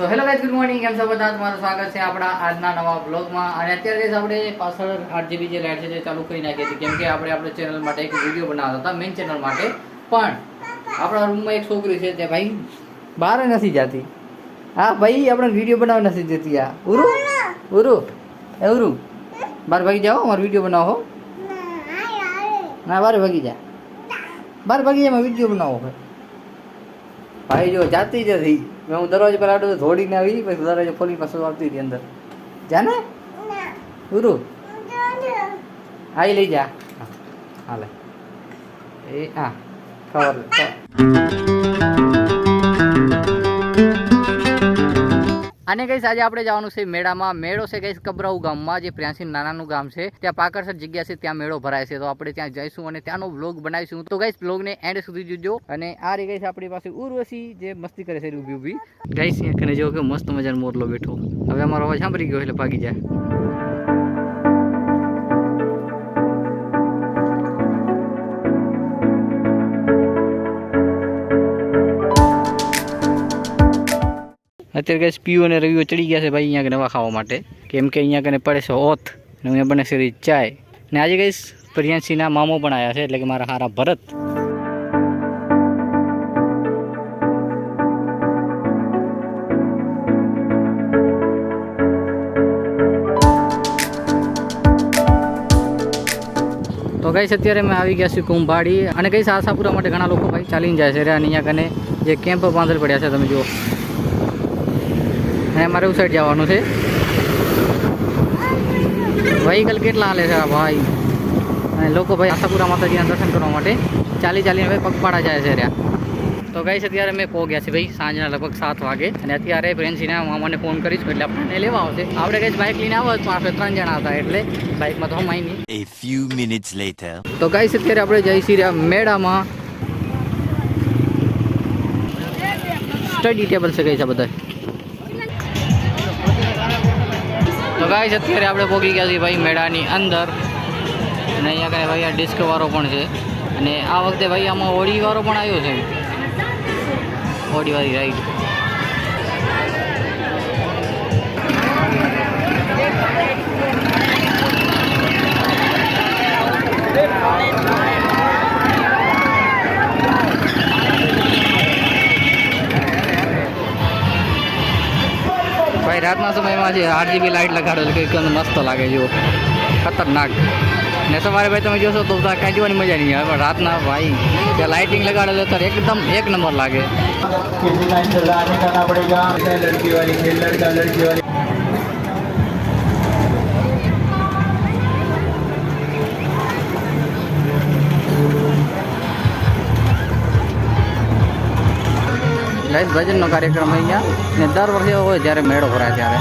તો hello guys, good morning. કેમ છો બધા? તમારું સ્વાગત છે આપણા આજના નવા બ્લોગમાં. અને અત્યારે ગાઈઝ આપણે પાછળ 8GB જે લાઇટ છે તે ચાલુ કરી નાખી હતી, કેમ કે આપણે ચેનલ માટે એક વિડીયો બનાવતા હતા, મેઇન ચેનલ માટે. પણ આપણા રૂમમાં એક છોકરી છે તે ભાઈ બહાર નથી જતી. હા ભાઈ, આપણે વિડીયો બનાવવા નથી દેતી. આ ઉરુ ઉરુ એ ઉરુ બહાર ભાગી જાઓ, અમારો વિડીયો બનાવો. ના, બહાર ભાગી જા, બહાર ભાગી જા, વિડીયો બનાવો. ભાઈ જો જાતી જ હતી. હું દરવાજો પર આડો ધોડીને આવી, પછી દરવાજો ખોલી પાછું આવતી હતી અંદર. જા ને ઉરુ, આઈ લઈ જા. હાલે એ હા ખબર. અને ગઈશ આજે આપણે જવાનું છે મેળામાં. મેળો છે ગઈશ કબરાઉ ગામમાં, જે પ્રિયાંશી નાનાનું ગામ છે. ત્યાં પાકરસર જગ્યા છે, ત્યાં મેળો ભરાય છે. તો આપણે ત્યાં જઈશું અને ત્યાંનો વ્લોગ બનાવીશું. તો ગઈશ વ્લોગને એન્ડ સુધી જોજો. અને આ રહી ગઈ આપણી પાસે ઉર્વશી, જે મસ્તી કરે છે ઊભી ઊભી. ગઈશ કને જો કે મસ્ત મજાનો મોરલો બેઠો. હવે અમારો અવાજ સાંભળી ગયો એટલે ભાગી જાય. અત્યારે ગઈશ પીઓ અને રવિઓ ચડી ગયા છે ભાઈ અહીંયા નવા ખાવા માટે, કેમ કે અહીંયા કને પડે છે ઓથ અને અહીંયા બને છે ચાય. ને આજે ગઈશ પ્રિયાંશીના મામો પણ આવ્યા છે, એટલે કે મારા હારા ભરત. તો ગઈશ અત્યારે અમે આવી ગયા છીએ કુંભાડી. અને ગઈશ આશાપુરા માટે ઘણા લોકો ભાઈ ચાલીને જાય છે. અને અહીંયા કને જે કેમ્પ બાંધેલ પડ્યા છે તમે જુઓ. અને મારે એવું સાઈડ જવાનું છે. વ્હીકલ કેટલા હાલે છે ભાઈ. અને લોકો ભાઈ આશાપુરા માતાજીના દર્શન કરવા માટે ચાલી ચાલીને ભાઈ પગપાળા જાય છે રહ્યા. તો ગઈશ અત્યારે મેં પહોંચ્યા છે ભાઈ સાંજના લગભગ 7 વાગે. અને અત્યારે પ્રિયાંશીના મામાને ફોન કરીશું એટલે આપણને લેવા આવશે. આપણે ગઈશ બાઇક લઈને આવો પણ આપણે 3 જણા હતા એટલે બાઇકમાં તો હમાય નહીં. A few minutes later. તો ગઈશ અત્યારે આપણે જઈશી રહ્યા મેળામાં. સ્ટડી ટેબલ છે ગઈશ આ બધા. તો ગાઈસ અત્યારે આપણે પહોંચી ગયા છીએ ભાઈ મેળાની અંદર. અને અહીંયા કાંઈ ભાઈ આ ડિસ્કવાળો પણ છે. અને આ વખતે ભાઈ આમાં હોડીવાળો પણ આવ્યો છે, હોડીવાળી રાઈડ. ભાઈ રાતના સમયમાં જે 8GB લાઇટ લગાડો એટલે એકદમ મસ્ત લાગે, જો ખતરનાક. ને સવારે ભાઈ તમે જોશો તો કાંઈ જોવાની મજા નહીં આવે, પણ રાતના ભાઈ ત્યાં લાઇટિંગ લગાડેલો તો એકદમ એક નંબર લાગે. લાઈવ ભજનનો કાર્યક્રમ અહીંયા ને દર વર્ષે હોય જ્યારે મેળો ભરાય ત્યારે.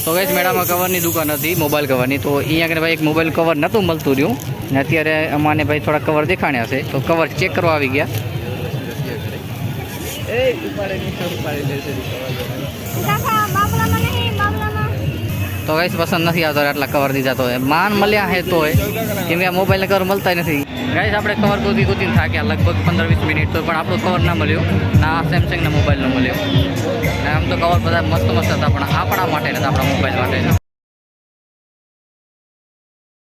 તો ગઈશ મેળામાં કવરની દુકાન હતી, મોબાઈલ કવરની. તો અહીંયા આગળ ભાઈ એક મોબાઈલ કવર નહોતું મળતું રહ્યું ને અત્યારે અમાને ભાઈ થોડા કવર દેખાડ્યા છે, તો કવર ચેક કરવા આવી ગયા. તો ગઈશ પસંદ નથી આવતો આટલા કવર દીધા. તો માન મળ્યા હે તો કેમ કે આ મોબાઈલના કવર મળતા નથી. ગાઈસ આપણે કવર ગોતીને થાક્યા લગભગ 15-20 મિનિટ, તો પણ આપણો કવર ના મળ્યો, ના સેમસંગના મોબાઈલનો મળ્યો. આમ તો કવર બધા મસ્ત હતા, પણ આપણા માટે નથી, આપણા મોબાઈલ માટે.